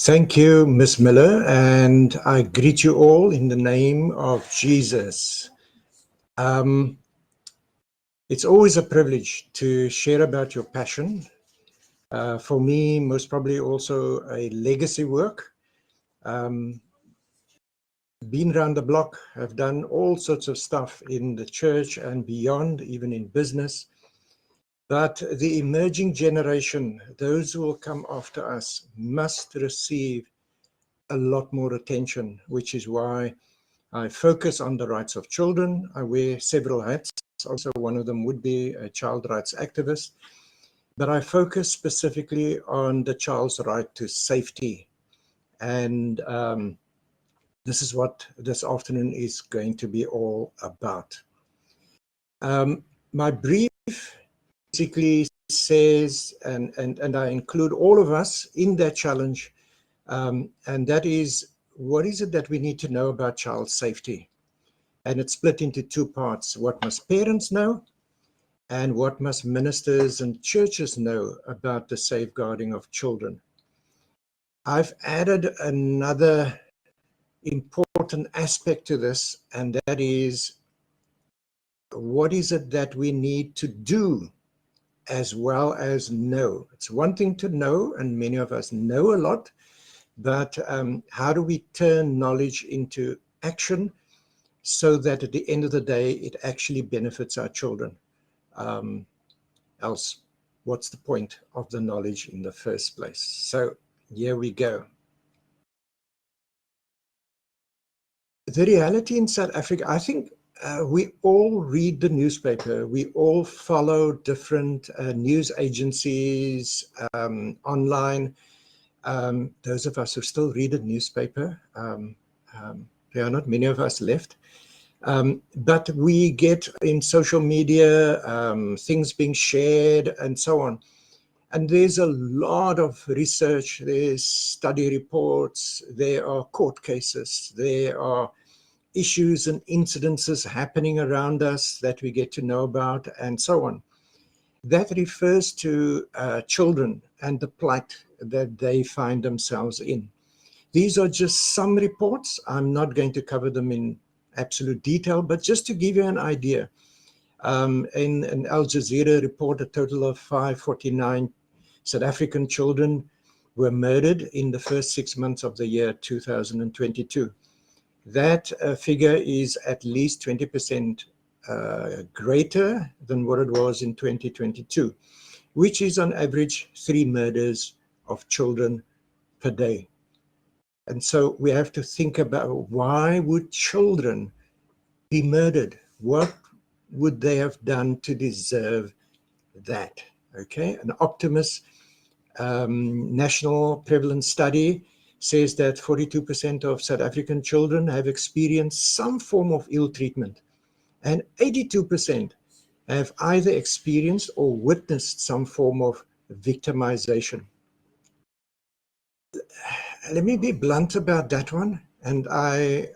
Thank you, Ms. Miller, and I greet you all in the name of Jesus. It's always a privilege to share about your passion. For me, most probably also a legacy work. Been around the block, have done all sorts of stuff in the church and beyond, even in business. But the emerging generation, those who will come after us, must receive a lot more attention, which is why I focus on the rights of children. I wear several hats. Also, one of them would be a child rights activist. But I focus specifically on the child's right to safety. And this is what this afternoon is going to be all about. My brief basically says, and I include all of us in that challenge, and that is, what is it that we need to know about child safety? And it's split into two parts. What must parents know? And what must ministers and churches know about the safeguarding of children? I've added another important aspect to this, and that is, what is it that we need to do as well as know? It's one thing to know, and many of us know a lot, but how do we turn knowledge into action so that at the end of the day, it actually benefits our children? Else, what's the point of the knowledge in the first place? So here we go. The reality in South Africa, I think we all read the newspaper. We all follow different news agencies online. Those of us who still read a newspaper, there are not many of us left. But we get in social media things being shared and so on. And there's a lot of research, there's study reports, there are court cases, there are issues and incidences happening around us that we get to know about, and so on. That refers to children and the plight that they find themselves in. These are just some reports. I'm not going to cover them in absolute detail, but just to give you an idea, in an Al Jazeera report, a total of 549 South African children were murdered in the first 6 months of the year 2022. That figure is at least 20% greater than what it was in 2022, which is on average 3 murders of children per day. And so we have to think about, why would children be murdered? What would they have done to deserve that? Okay, an Optimus national prevalence study says that 42% of South African children have experienced some form of ill treatment, and 82% have either experienced or witnessed some form of victimization. Let me be blunt about that one. And I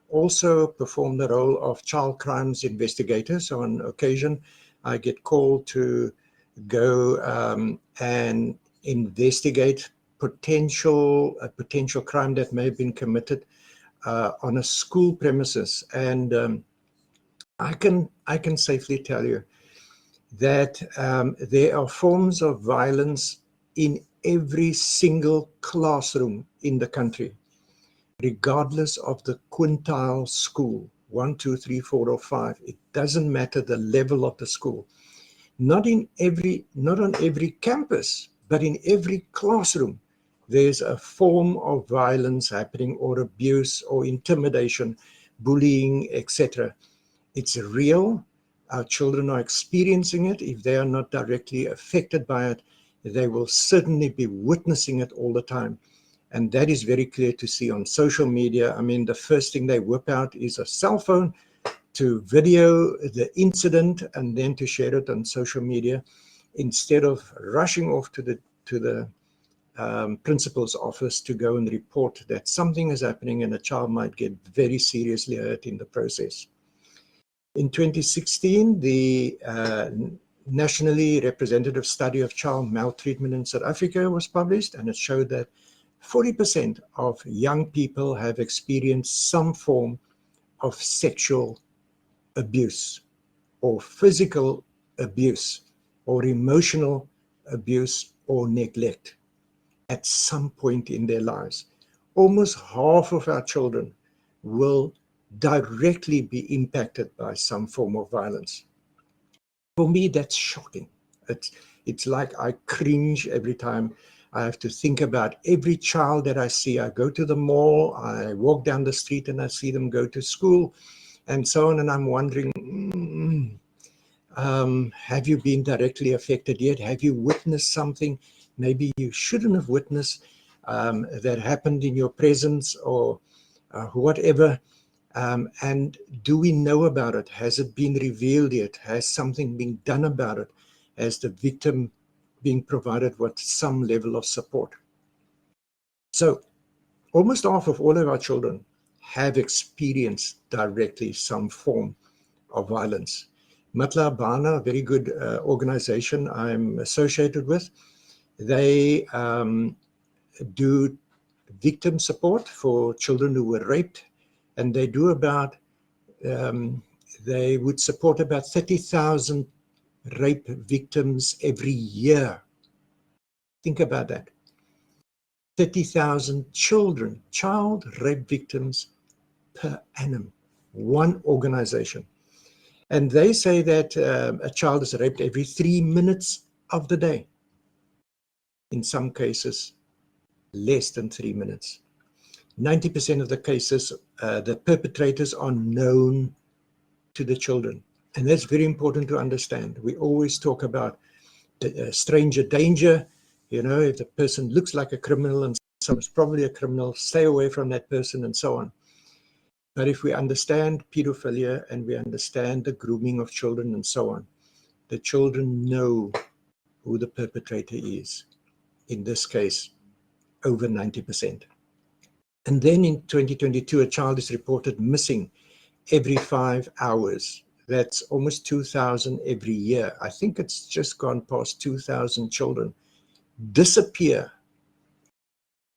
also perform the role of child crimes investigator. So on occasion, I get called to go and investigate a potential crime that may have been committed on a school premises. And I can safely tell you that there are forms of violence in every single classroom in the country, regardless of the quintile school, 1, 2, 3, 4, or 5. It doesn't matter the level of the school. Not on every campus, but in every classroom, there's a form of violence happening, or abuse, or intimidation, bullying, etc. It's real. Our children are experiencing it. If they are not directly affected by it, they will certainly be witnessing it all the time. And that is very clear to see on social media. I mean, the first thing they whip out is a cell phone to video the incident and then to share it on social media, instead of rushing off to the principal's office to go and report that something is happening and a child might get very seriously hurt in the process. In 2016, the nationally representative study of child maltreatment in South Africa was published, and it showed that 40% of young people have experienced some form of sexual abuse or physical abuse or emotional abuse or neglect at some point in their lives. Almost half of our children will directly be impacted by some form of violence. For me, that's shocking. It's like I cringe every time I have to think about every child that I see. I go to the mall, I walk down the street and I see them go to school and so on. And I'm wondering, have you been directly affected yet? Have you witnessed something maybe you shouldn't have witnessed that happened in your presence or whatever? And do we know about it? Has it been revealed yet? Has something been done about it? Has the victim been provided with some level of support? So almost half of all of our children have experienced directly some form of violence. Matla Bana, a very good organization I'm associated with, they do victim support for children who were raped, and they do about they would support about 30,000 rape victims every year. Think about that. 30,000 children, child rape victims per annum, one organization. And they say that a child is raped every 3 minutes of the day. In some cases, less than 3 minutes. 90% of the cases, the perpetrators are known to the children. And that's very important to understand. We always talk about stranger danger. You know, if the person looks like a criminal and someone's probably a criminal, stay away from that person and so on. But if we understand pedophilia and we understand the grooming of children and so on, the children know who the perpetrator is. In this case, over 90%. And then in 2022, a child is reported missing every 5 hours. That's almost 2,000 every year. I think it's just gone past 2,000 children disappear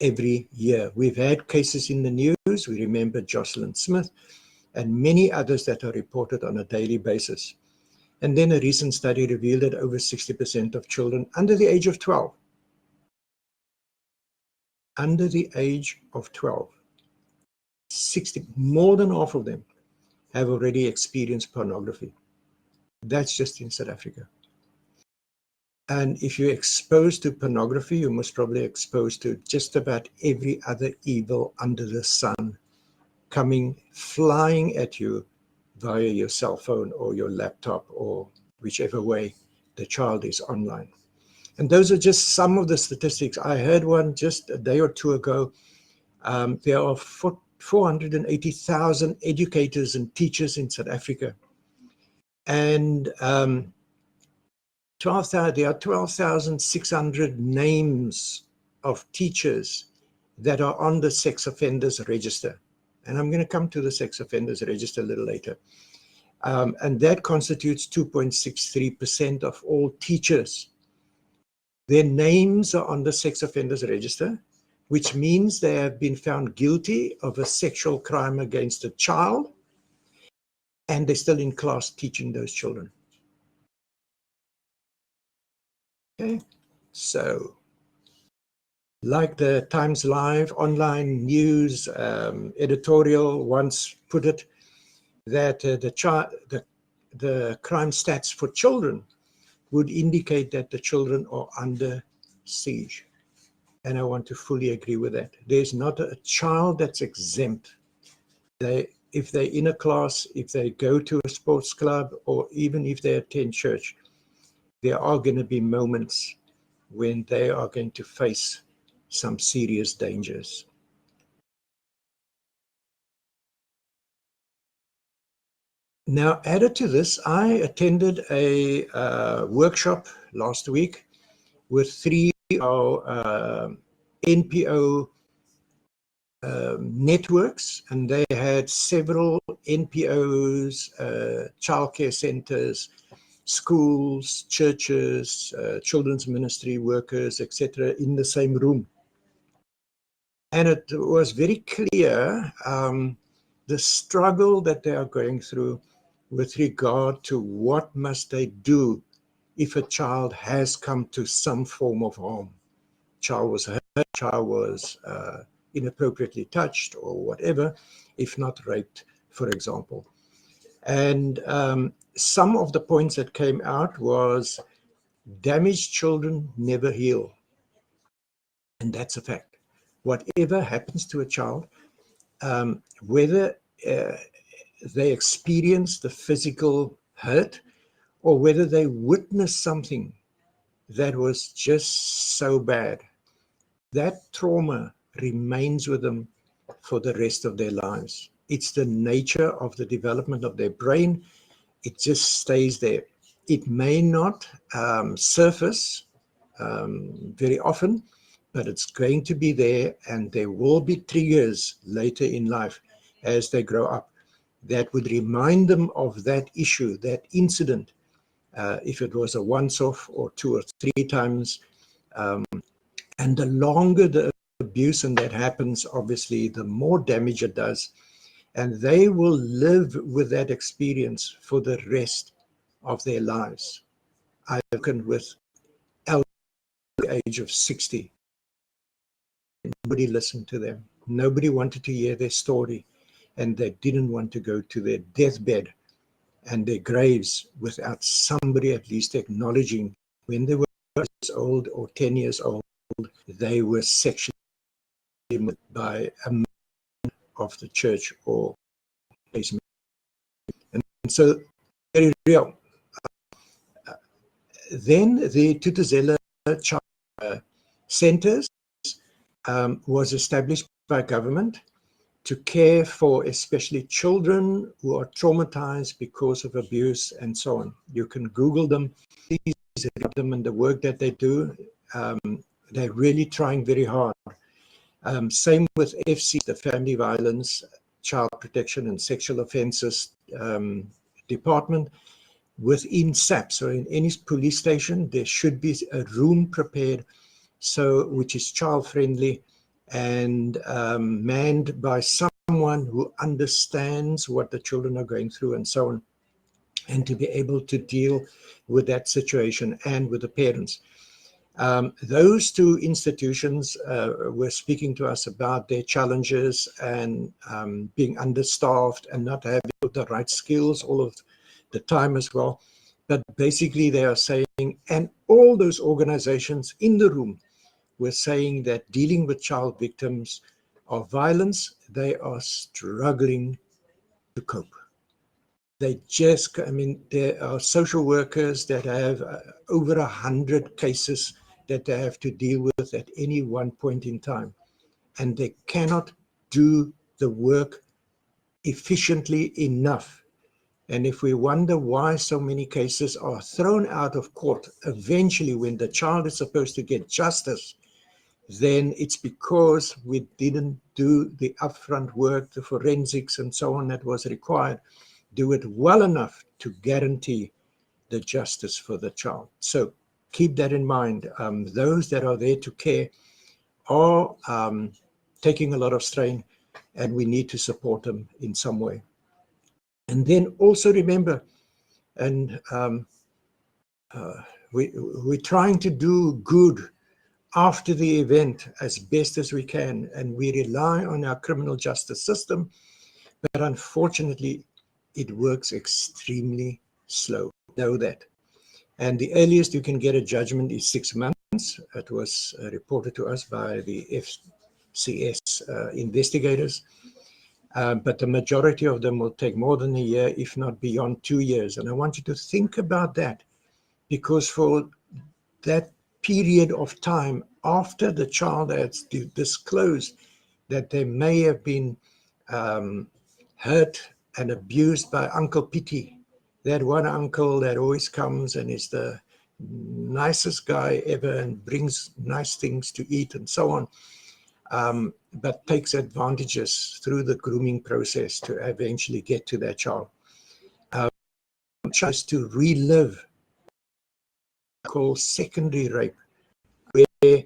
every year. We've had cases in the news. We remember Jocelyn Smith and many others that are reported on a daily basis. And then a recent study revealed that over 60% of children under the age of 12, more than half of them have already experienced pornography. That's just in South Africa. And if you're exposed to pornography, you're most probably exposed to just about every other evil under the sun coming, flying at you via your cell phone or your laptop or whichever way the child is online. And those are just some of the statistics. I heard one just a day or two ago. There are 480,000 educators and teachers in South Africa. And there are 12,600 names of teachers that are on the sex offenders register. And I'm going to come to the sex offenders register a little later. And that constitutes 2.63% of all teachers. Their names are on the sex offenders register, which means they have been found guilty of a sexual crime against a child, and they're still in class teaching those children. Okay, so like the Times Live online news editorial once put it, that the crime stats for children would indicate that the children are under siege. And I want to fully agree with that. There's not a child that's exempt. If they're in a class, if they go to a sports club, or even if they attend church, there are going to be moments when they are going to face some serious dangers. Now, added to this, I attended a workshop last week with 3 NPO networks, and they had several NPOs, childcare centers, schools, churches, children's ministry workers, etc., in the same room. And it was very clear the struggle that they are going through with regard to what must they do if a child has come to some form of harm. Child was hurt, child was inappropriately touched or whatever, if not raped, for example. And some of the points that came out was damaged children never heal. And that's a fact. Whatever happens to a child, whether they experience the physical hurt or whether they witness something that was just so bad, that trauma remains with them for the rest of their lives. It's the nature of the development of their brain. It just stays there. It may not surface very often, but it's going to be there, and there will be triggers later in life as they grow up that would remind them of that issue, that incident, if it was a once-off or 2 or 3 times. And the longer the abuse and that happens, obviously, the more damage it does. And they will live with that experience for the rest of their lives. I've spoken with elders at the age of 60. Nobody listened to them. Nobody wanted to hear their story. And they didn't want to go to their deathbed and their graves without somebody at least acknowledging when they were years old or 10 years old, they were sexually abused by a man of the church or policeman. And so, very real. Then the Thuthuzela Child Centers was established by government to care for especially children who are traumatized because of abuse and so on. You can Google them, please read them and the work that they do. They're really trying very hard. Same with FC, the Family Violence, Child Protection and Sexual Offences Department within SAP. So in any police station, there should be a room prepared, so which is child-friendly and manned by someone who understands what the children are going through and so on, and to be able to deal with that situation and with the parents. Those 2 institutions were speaking to us about their challenges and being understaffed and not having the right skills all of the time as well. But basically they are saying, and all those organizations in the room were saying that dealing with child victims of violence, they are struggling to cope. They just, I mean, there are social workers that have over 100 cases that they have to deal with at any one point in time. And they cannot do the work efficiently enough. And if we wonder why so many cases are thrown out of court, eventually when the child is supposed to get justice, then it's because we didn't do the upfront work, the forensics and so on that was required, do it well enough to guarantee the justice for the child. So keep that in mind. Those that are there to care are taking a lot of strain, and we need to support them in some way. And then also remember, and we're trying to do good after the event as best as we can, and we rely on our criminal justice system, but unfortunately it works extremely slow. Know that. And the earliest you can get a judgment is 6 months. It was reported to us by the FCS investigators, but the majority of them will take more than a year, if not beyond 2 years. And I want you to think about that, because for that period of time after the child has disclosed that they may have been hurt and abused by Uncle Pity, that one uncle that always comes and is the nicest guy ever and brings nice things to eat and so on, but takes advantages through the grooming process to eventually get to that child. Just to relive called secondary rape, where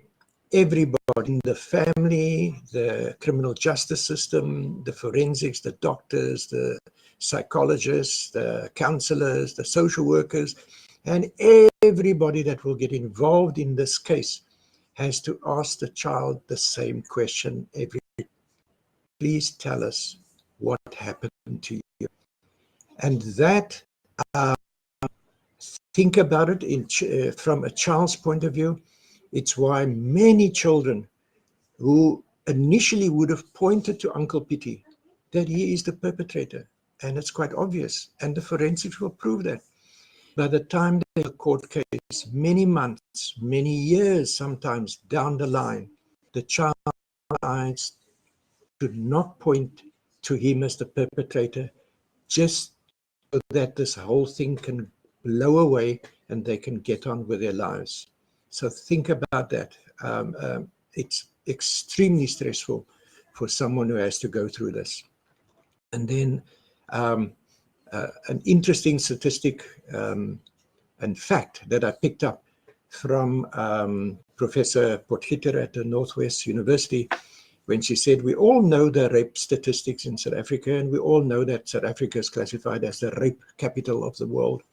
everybody in the family, the criminal justice system, the forensics, the doctors, the psychologists, the counselors, the social workers, and everybody that will get involved in this case has to ask the child the same question every day. Please tell us what happened to you. And that, think about it from a child's point of view. It's why many children who initially would have pointed to Uncle Pity that he is the perpetrator, and it's quite obvious, and the forensics will prove that. By the time they have a court case, many months, many years sometimes down the line, the child's eyes should not point to him as the perpetrator, just so that this whole thing can blow away and they can get on with their lives. So think about that. It's extremely stressful for someone who has to go through this. And then an interesting statistic and fact that I picked up from Professor Potgieter at the Northwest University, when she said, we all know the rape statistics in South Africa, and we all know that South Africa is classified as the rape capital of the world.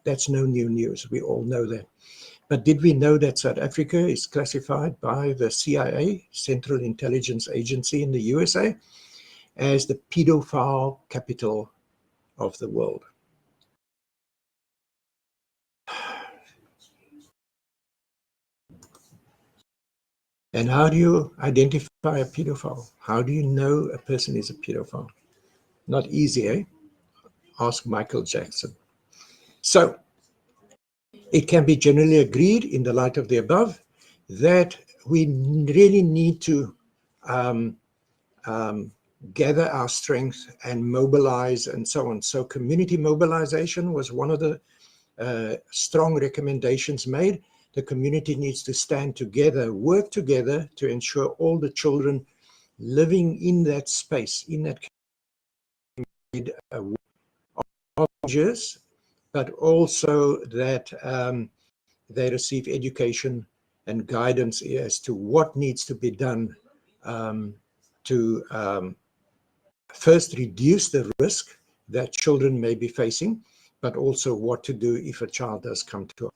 That's no new news. We all know that. But did we know that South Africa is classified by the CIA, Central Intelligence Agency in the USA, as the pedophile capital of the world? And how do you identify a pedophile? How do you know a person is a pedophile? Not easy, eh? Ask Michael Jackson. So it can be generally agreed in the light of the above that we really need to gather our strength and mobilize and so on. So community mobilization was one of the strong recommendations made. The community needs to stand together, work together to ensure all the children living in that space, in that community, but also that they receive education and guidance as to what needs to be done to first reduce the risk that children may be facing, but also what to do if a child does come to us.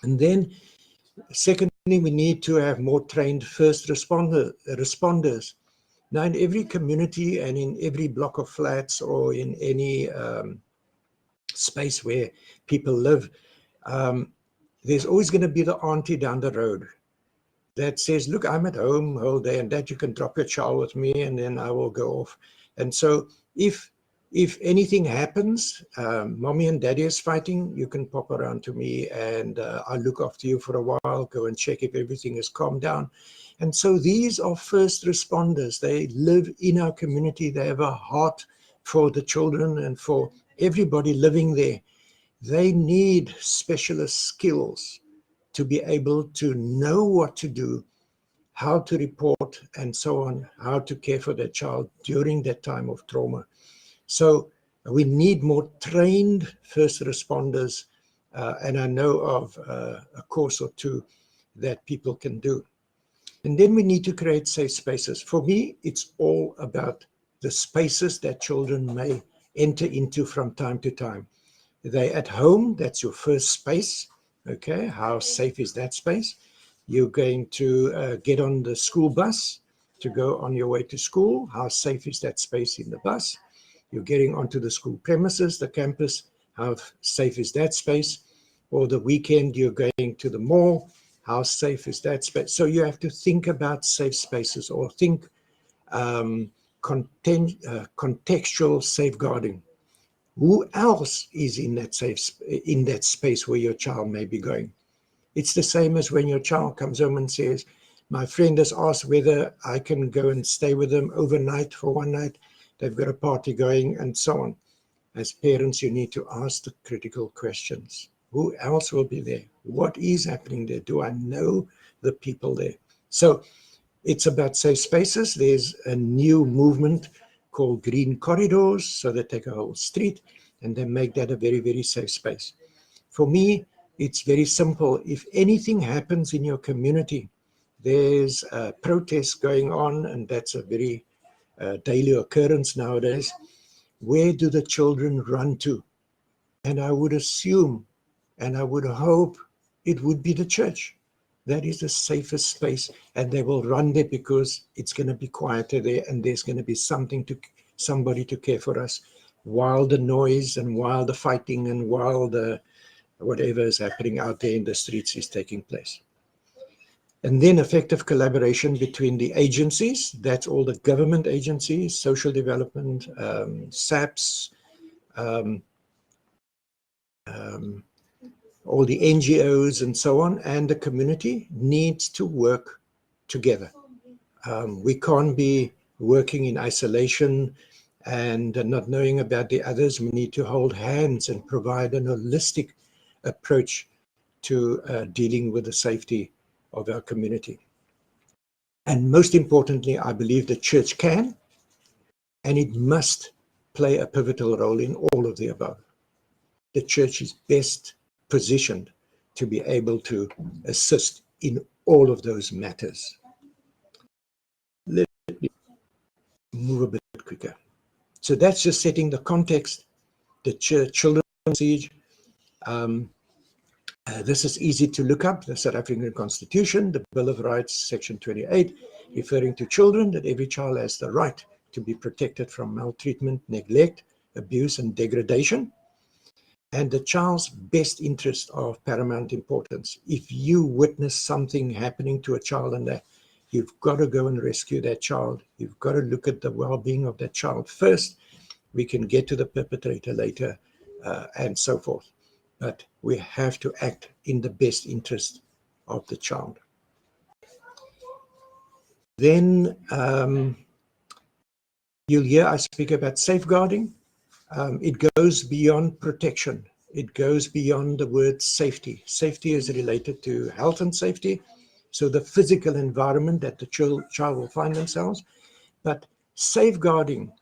And then secondly, we need to have more trained first responders. Now, in every community and in every block of flats or in any space where people live, there's always going to be the auntie down the road that says, look, I'm at home the whole day, and that you can drop your child with me and then I will go off. And so if anything happens, mommy and daddy is fighting, you can pop around to me and I'll look after you for a while, go and check if everything is calmed down. And so these are first responders. They live in our community. They have a heart for the children and for everybody living there. They need specialist skills to be able to know what to do, how to report, and so on, how to care for their child during that time of trauma. So we need more trained first responders, and I know of a course or two that people can do. And then we need to create safe spaces. For me, it's all about the spaces that children may enter into from time to time. They're at home, that's your first space. Okay, how safe is that space? You're going to get on the school bus to go on your way to school. How safe is that space in the bus? You're getting onto the school premises, the campus. How safe is that space? Or the weekend, you're going to the mall. How safe is that space? So you have to think about safe spaces, or think contextual safeguarding. Who else is in that space where your child may be going? It's the same as when your child comes home and says, my friend has asked whether I can go and stay with them overnight for one night. They've got a party going and so on. As parents, you need to ask the critical questions. Who else will be there? What is happening there? Do I know the people there? So it's about safe spaces. There's a new movement called Green Corridors. So they take a whole street and they make that a very, very safe space. For me, it's very simple. If anything happens in your community, there's protests going on, and that's a very daily occurrence nowadays. Where do the children run to? And I would assume, and I would hope, it would be the church. That is the safest space, and they will run there because it's going to be quieter there, and there's going to be somebody to care for us while the noise and while the fighting and while the whatever is happening out there in the streets is taking place. And then effective collaboration between the agencies, that's all the government agencies, social development, SAPs, all the NGOs and so on, and the community needs to work together. We can't be working in isolation and not knowing about the others. We need to hold hands and provide an holistic approach to dealing with the safety of our community. And most importantly, I believe the church can and it must play a pivotal role in all of the above. The church is best positioned to be able to assist in all of those matters. Let me move a bit quicker. So that's just setting the context, the children's siege. This is easy to look up, the South African Constitution, the Bill of Rights, Section 28, referring to children, that every child has the right to be protected from maltreatment, neglect, abuse, and degradation. And the child's best interests are of paramount importance. If you witness something happening to a child and that, you've got to go and rescue that child. You've got to look at the well-being of that child first. We can get to the perpetrator later, and so forth. But we have to act in the best interest of the child. Then you'll hear I speak about safeguarding. It goes beyond protection. It goes beyond the word safety. Safety is related to health and safety, so the physical environment that the child will find themselves. But safeguarding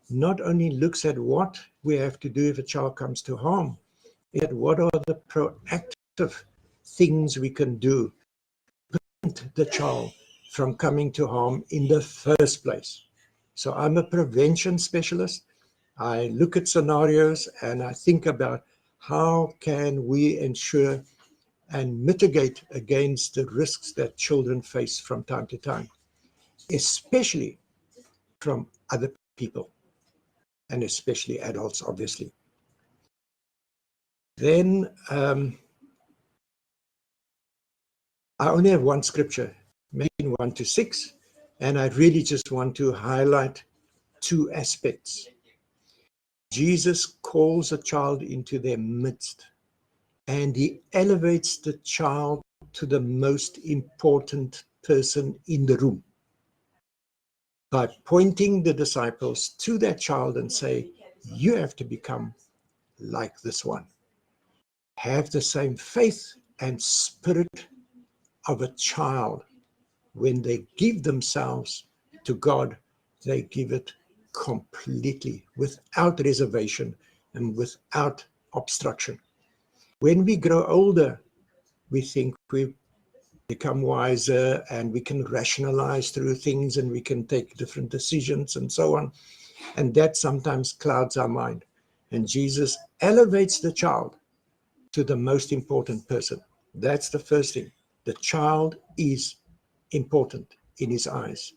not only looks at what we have to do if a child comes to harm, yet what are the proactive things we can do to prevent the child from coming to harm in the first place. So I'm a prevention specialist. I look at scenarios and I think about how can we ensure and mitigate against the risks that children face from time to time, especially from other people and especially adults, obviously. Then I only have one scripture, maybe 1-6, and I really just want to highlight two aspects. Jesus calls a child into their midst, and he elevates the child to the most important person in the room by pointing the disciples to that child and say, you have to become like this one. Have the same faith and spirit of a child. When they give themselves to God, they give it completely, without reservation and without obstruction. When we grow older, we think we've become wiser and we can rationalize through things and we can take different decisions and so on. And that sometimes clouds our mind. And Jesus elevates the child to the most important person. That's the first thing. The child is important in his eyes.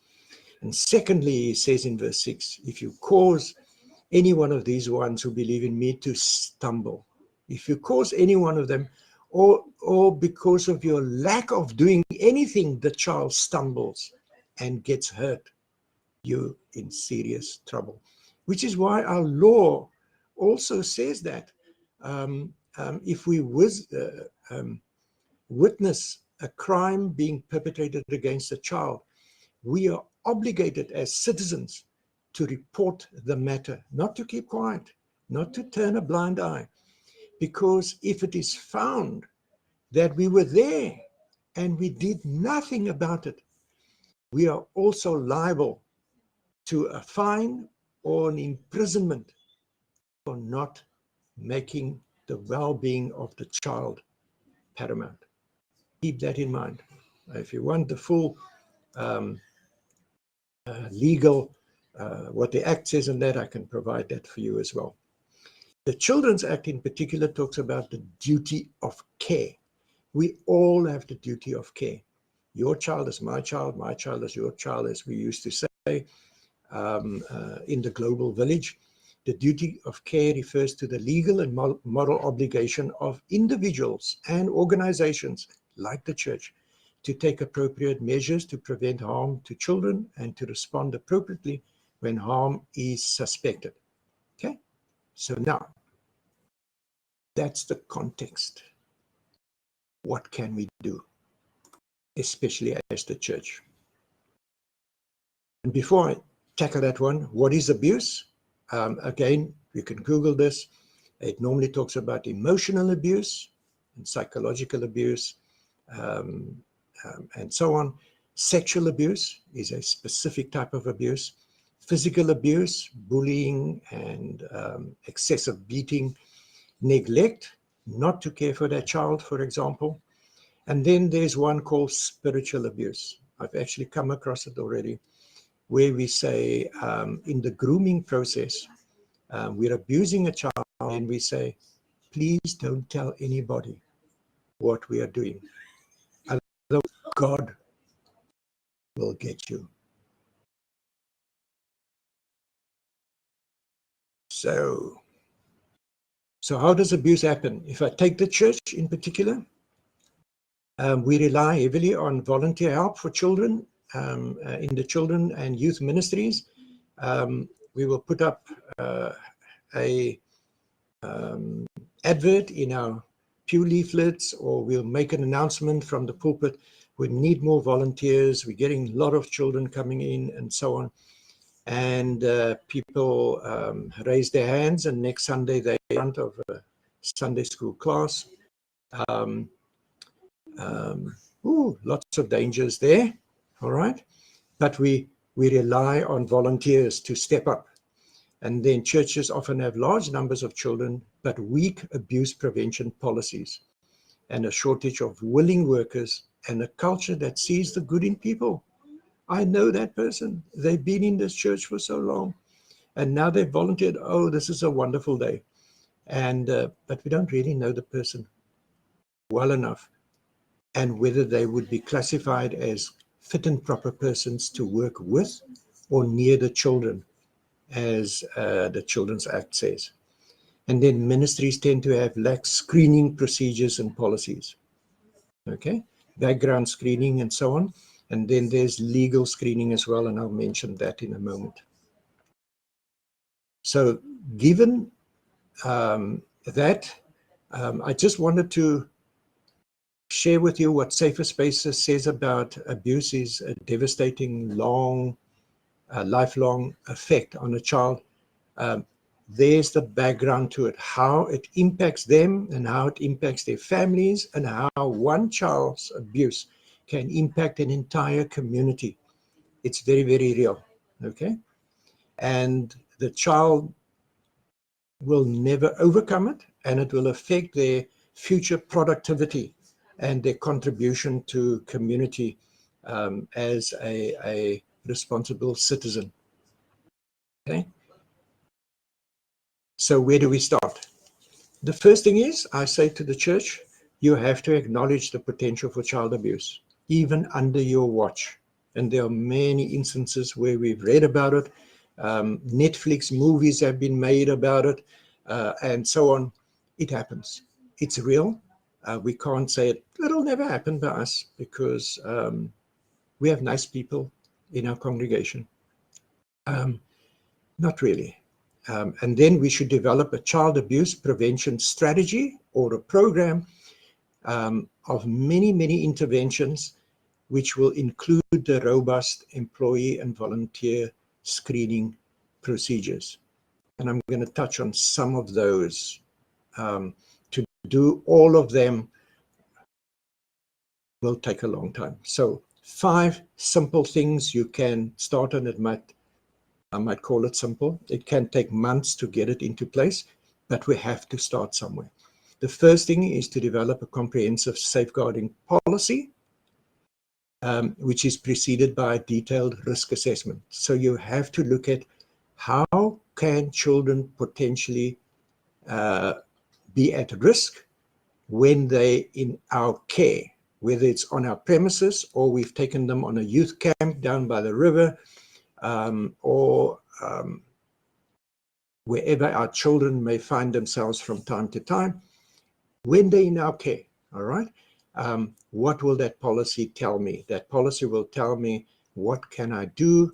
And secondly, he says in verse 6, if you cause any one of these ones who believe in me to stumble, if you cause any one of them, or because of your lack of doing anything, the child stumbles and gets hurt, you're in serious trouble. Which is why our law also says that if we witness a crime being perpetrated against a child, we are obligated as citizens to report the matter, not to keep quiet, not to turn a blind eye. Because if it is found that we were there and we did nothing about it, we are also liable to a fine or an imprisonment for not making the well-being of the child paramount. Keep that in mind. If you want the full legal, what the Act says and that, I can provide that for you as well. The Children's Act in particular talks about the duty of care. We all have the duty of care. Your child is my child is your child, as we used to say in the global village. The duty of care refers to the legal and moral obligation of individuals and organizations like the church to take appropriate measures to prevent harm to children and to respond appropriately when harm is suspected. Okay? So now, that's the context. What can we do, especially as the church? And before I tackle that one, what is abuse? Again, you can Google this. It normally talks about emotional abuse and psychological abuse and so on. Sexual abuse is a specific type of abuse. Physical abuse, bullying and excessive beating. Neglect, not to care for their child, for example. And then there's one called spiritual abuse. I've actually come across it already, where we say in the grooming process, we're abusing a child and we say, please don't tell anybody what we are doing. Otherwise, God will get you. So how does abuse happen? If I take the church in particular, we rely heavily on volunteer help for children in the children and youth ministries. We will put up a advert in our pew leaflets, or we'll make an announcement from the pulpit. We need more volunteers. We're getting a lot of children coming in and so on. And people raise their hands, and next Sunday they're in front of a Sunday school class. Lots of dangers there, all right? But we rely on volunteers to step up. And then churches often have large numbers of children, but weak abuse prevention policies, and a shortage of willing workers, and a culture that sees the good in people. I know that person. They've been in this church for so long, and now they've volunteered. Oh, this is a wonderful day. And but we don't really know the person well enough, and whether they would be classified as fit and proper persons to work with or near the children, as the Children's Act says. And then ministries tend to have lax screening procedures and policies. Okay, background screening and so on. And then there's legal screening as well, and I'll mention that in a moment. So given that, I just wanted to share with you what SaferKidzSA says about abuse is a devastating, lifelong effect on a child. There's the background to it, how it impacts them and how it impacts their families, and how one child's abuse can impact an entire community. It's very, very real, okay? And the child will never overcome it, and it will affect their future productivity and their contribution to community as a responsible citizen, okay? So where do we start? The first thing is, I say to the church, you have to acknowledge the potential for child abuse, even under your watch. And there are many instances where we've read about it. Netflix movies have been made about it, and so on. It happens. It's real. We can't say it'll never happen by us, because we have nice people in our congregation. Not really. And then we should develop a child abuse prevention strategy or a program of many, many interventions, which will include the robust employee and volunteer screening procedures. And I'm going to touch on some of those. To do all of them will take a long time. So 5 simple things you can start on. I might call it simple. It can take months to get it into place, but we have to start somewhere. The first thing is to develop a comprehensive safeguarding policy. which is preceded by a detailed risk assessment. So you have to look at how can children potentially be at risk when they in our care, whether it's on our premises or we've taken them on a youth camp down by the river, or wherever our children may find themselves from time to time, when they're in our care, all right? What will that policy tell me? That policy will tell me what can I do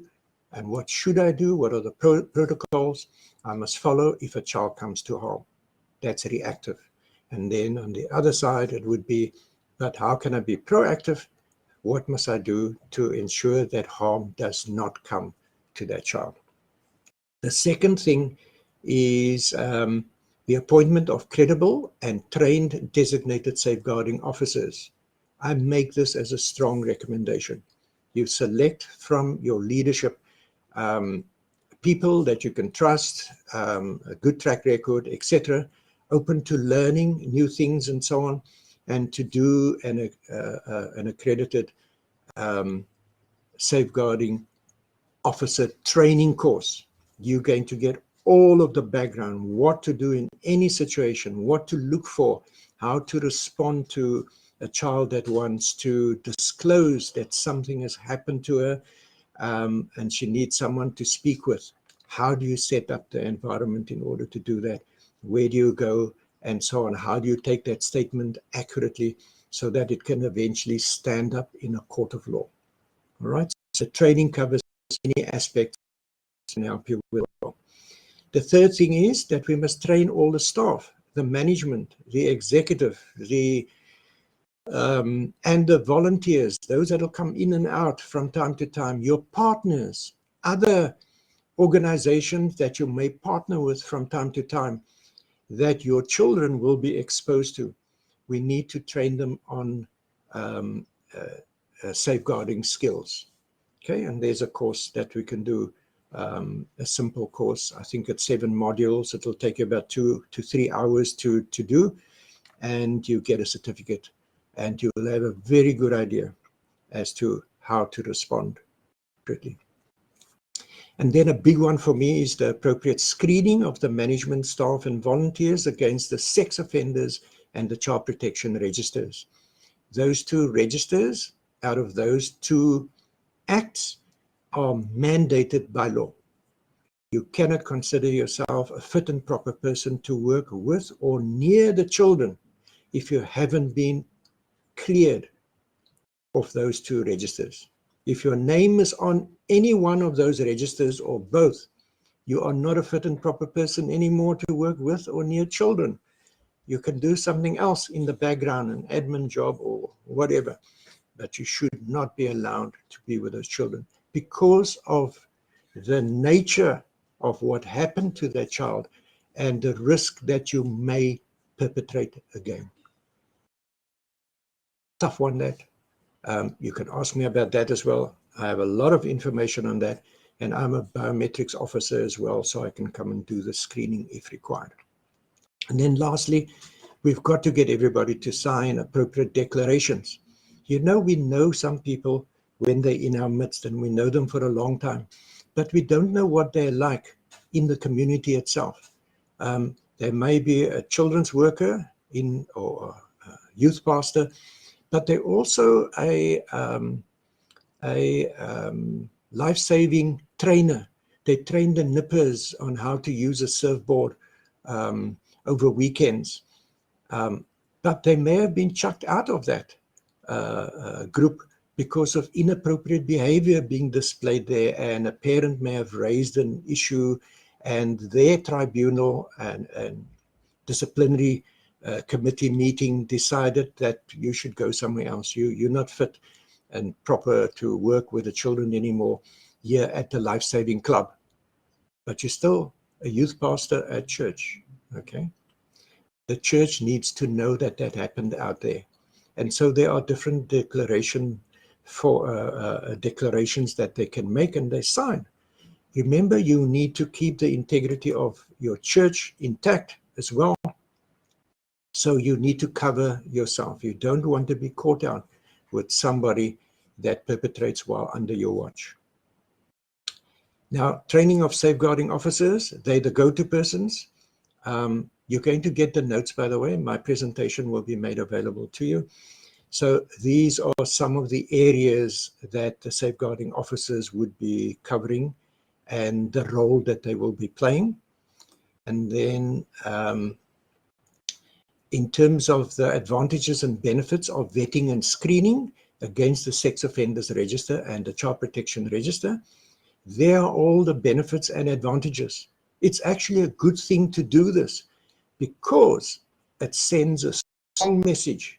and what should I do? What are the protocols I must follow if a child comes to harm? That's reactive. And then on the other side, it would be, but how can I be proactive? What must I do to ensure that harm does not come to that child? The second thing is the appointment of credible and trained designated safeguarding officers. I make this as a strong recommendation. You select from your leadership people that you can trust, a good track record, etc., open to learning new things and so on, and to do an accredited safeguarding officer training course. You're going to get all of the background, what to do in any situation, what to look for, how to respond to a child that wants to disclose that something has happened to her, and she needs someone to speak with. How do you set up the environment in order to do that? Where do you go? And so on. How do you take that statement accurately so that it can eventually stand up in a court of law? All right. So training covers any aspects and help you with it. The third thing is that we must train all the staff, the management, the executive, and the volunteers, those that will come in and out from time to time, your partners, other organizations that you may partner with from time to time, that your children will be exposed to. We need to train them on safeguarding skills. Okay, and there's a course that we can do, a simple course. I think it's 7 modules. It'll take you about 2 to 3 hours to do, and you get a certificate, and you will have a very good idea as to how to respond quickly. And then a big one for me is the appropriate screening of the management staff and volunteers against the sex offenders and the child protection registers. Those 2 registers, out of those 2 acts, are mandated by law. You cannot consider yourself a fit and proper person to work with or near the children if you haven't been cleared of those 2 registers. If your name is on any one of those registers or both, you are not a fit and proper person anymore to work with or near children. You can do something else in the background, an admin job or whatever, but you should not be allowed to be with those children because of the nature of what happened to that child and the risk that you may perpetrate again. Tough one, that. You can ask me about that as well. I have a lot of information on that, and I'm a biometrics officer as well, so I can come and do the screening if required. And then lastly, we've got to get everybody to sign appropriate declarations. You know, we know some people when they're in our midst, and we know them for a long time, but we don't know what they're like in the community itself. There may be a children's worker or a youth pastor, but they're also a life-saving trainer. They train the nippers on how to use a surfboard over weekends. But they may have been chucked out of that group because of inappropriate behavior being displayed there, and a parent may have raised an issue, and their tribunal and disciplinary committee meeting decided that you should go somewhere else. You're not fit and proper to work with the children anymore here at the Life Saving Club. But you're still a youth pastor at church, okay? The church needs to know that that happened out there. And so there are different declarations that they can make and they sign. Remember, you need to keep the integrity of your church intact as well. So you need to cover yourself. You don't want to be caught out with somebody that perpetrates while under your watch. Now, training of safeguarding officers, they're the go-to persons. You're going to get the notes, by the way. My presentation will be made available to you. So these are some of the areas that the safeguarding officers would be covering and the role that they will be playing. And then in terms of the advantages and benefits of vetting and screening against the Sex Offenders Register and the Child Protection Register, there are all the benefits and advantages. It's actually a good thing to do this because it sends a strong message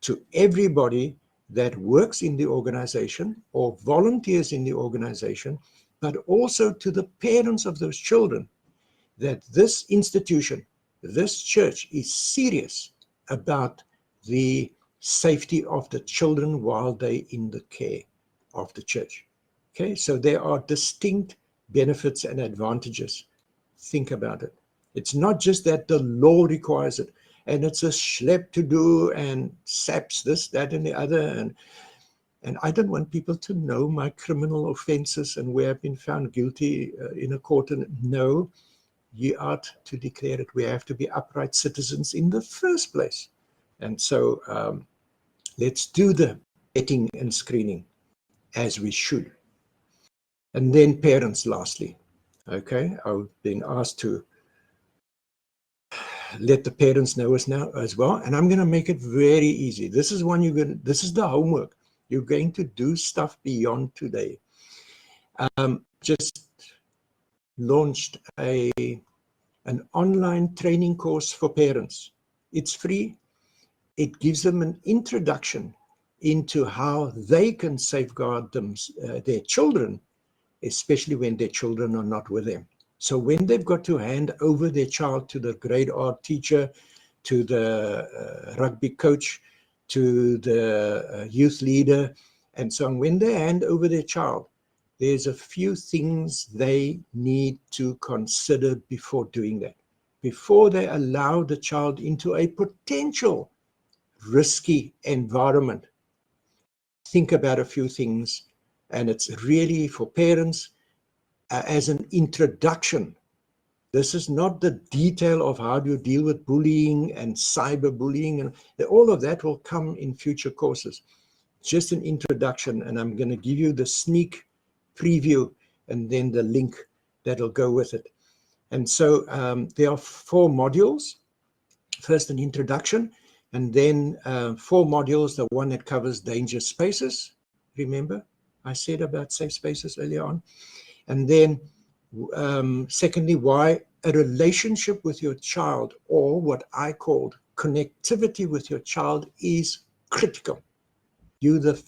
to everybody that works in the organization or volunteers in the organization, but also to the parents of those children, that this institution, this church, is serious about the safety of the children while they're in the care of the church. Okay, so there are distinct benefits and advantages. Think about it. It's not just that the law requires it, and it's a schlep to do, and SAPS this, that, and the other, and I don't want people to know my criminal offenses and where I've been found guilty in a court. And no, you ought to declare it. We have to be upright citizens in the first place. And so let's do the vetting and screening as we should. And then parents, lastly. Okay, I've been asked to let the parents know us now as well, and I'm going to make it very easy. This is this is the homework. You're going to do stuff beyond today. Just launched an online training course for parents. It's free. It gives them an introduction into how they can safeguard their children, especially when their children are not with them. So when they've got to hand over their child to the grade art teacher, to the rugby coach, to the youth leader, and so on, when they hand over their child, there's a few things they need to consider before doing that, before they allow the child into a potential risky environment. Think about a few things, and it's really for parents as an introduction. This is not the detail of how do you deal with bullying and cyberbullying, and all of that will come in future courses. Just an introduction, and I'm going to give you the sneak preview and then the link that'll go with it. And so there are 4 modules. First, an introduction, and then 4 modules. The one that covers danger spaces. Remember, I said about safe spaces earlier on. And then secondly, why a relationship with your child, or what I called connectivity with your child, is critical. You're the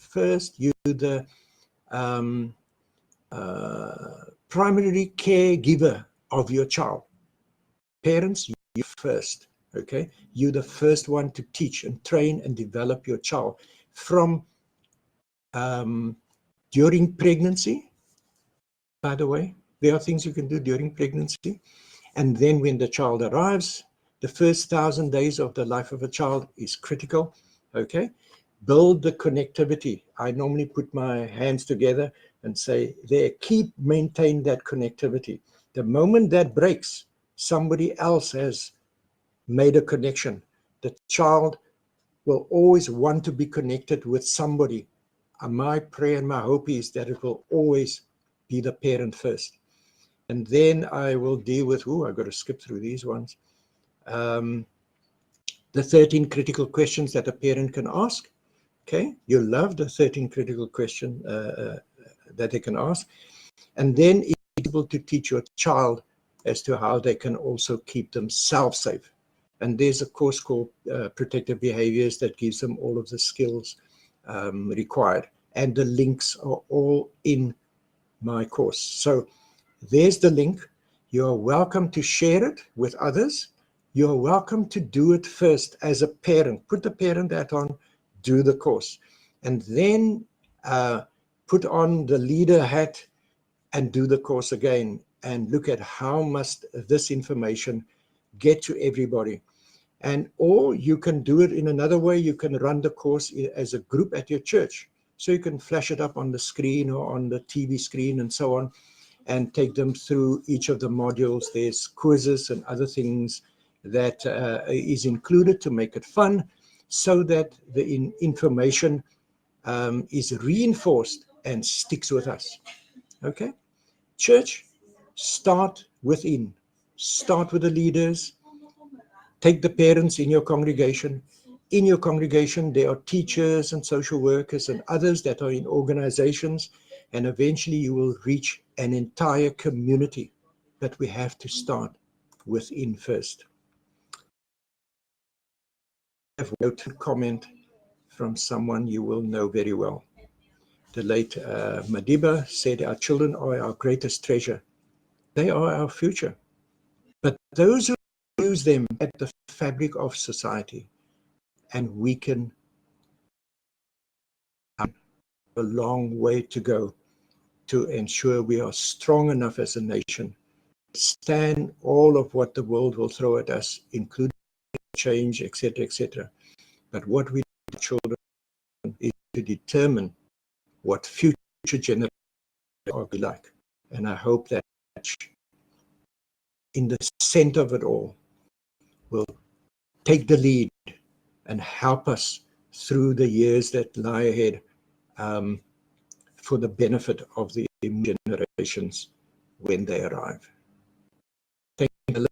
primary caregiver of your child. Parents, you first, okay? You're the first one to teach and train and develop your child from during pregnancy. By the way, there are things you can do during pregnancy. And then when the child arrives, the first 1,000 days of the life of a child is critical, okay? Build the connectivity. I normally put my hands together and say, there, maintain that connectivity. The moment that breaks, somebody else has made a connection. The child will always want to be connected with somebody. And my prayer and my hope is that it will always be the parent first. And then I will deal with, I've got to skip through these ones. The 13 critical questions that a parent can ask. Okay, you love the 13 critical questions that they can ask. And then it's able to teach your child as to how they can also keep themselves safe. And there's a course called Protective Behaviors that gives them all of the skills required. And the links are all in my course. So there's the link. You're welcome to share it with others. You're welcome to do it first as a parent. Put the parent hat on, do the course, and then put on the leader hat and do the course again, and look at how must this information get to everybody. And or you can do it in another way. You can run the course as a group at your church. So you can flash it up on the screen or on the TV screen and so on, and take them through each of the modules. There's quizzes and other things that is included to make it fun, so that the information is reinforced and sticks with us. Okay? Church, start within. Start with the leaders. Take the parents in your congregation. In your congregation, there are teachers and social workers and others that are in organizations, and eventually you will reach an entire community. But we have to start within first. I have a note and comment from someone you will know very well. The late Madiba said, our children are our greatest treasure. They are our future. But those who use them at the fabric of society and weaken, a long way to go to ensure we are strong enough as a nation to stand all of what the world will throw at us, including change, etc., etc. But what we do to children is to determine what future generations will be like. And I hope that in the center of it all will take the lead and help us through the years that lie ahead, for the benefit of the generations when they arrive. Thank you.